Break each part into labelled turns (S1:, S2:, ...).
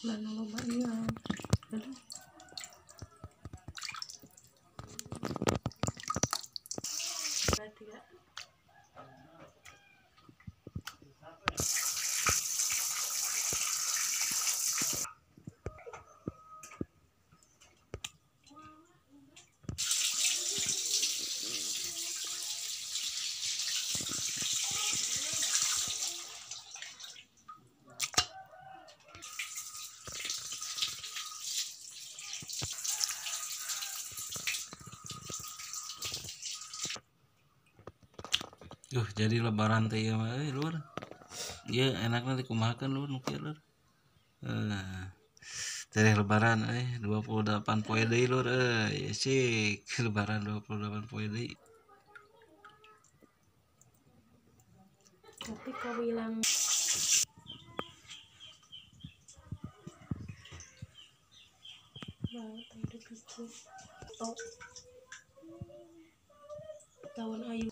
S1: Mana loba iya. Berarti ya.
S2: Jadi lebaran teh ya mah lur. Ya enakna dikumahakeun lur nu kieu lur. Teh lebaran 28 poe deui lur sik lebaran 28 poe deui.
S1: Tapi kau bilang mau tadi pikir oh tahun ayu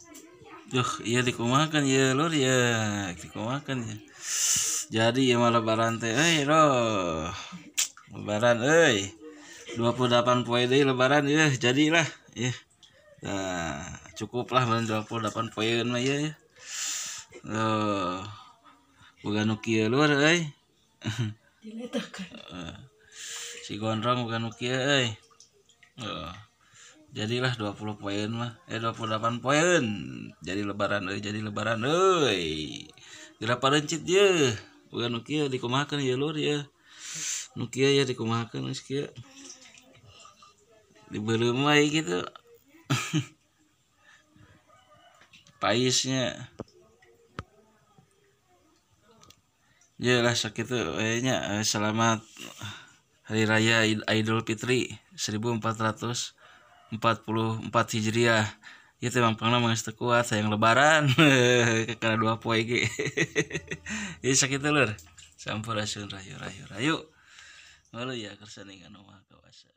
S2: Iya dikumahakeun ya lur ya, dikumahakeun ya. Jadi ya mah lebaran teh roh. Lebaran 28 poe deui lebaran jadilah ya. Nah, cukuplah mun 28 poeun mah ya. Boga nu kieu lur
S1: diletakkan.
S2: Si gondrong bukan nu kieu jadilah 20 poin mah 28 poin jadi lebaran geura parencit ye bukan nu kieu dikumahakeun ye lur ya nu kieu ya dikumahakeun geus kieu dibeureum wae gitu paisnya ya lah sakitu we nya. Selamat Hari Raya Idul Fitri 1444 Hijriah. Ieu teh mangpangna geus teu kuat sayang lebaran karena 2 poe ge. Ieu sakitu lur. Sampurasun rayu. Heula ya keur saningan Maha Kuasa.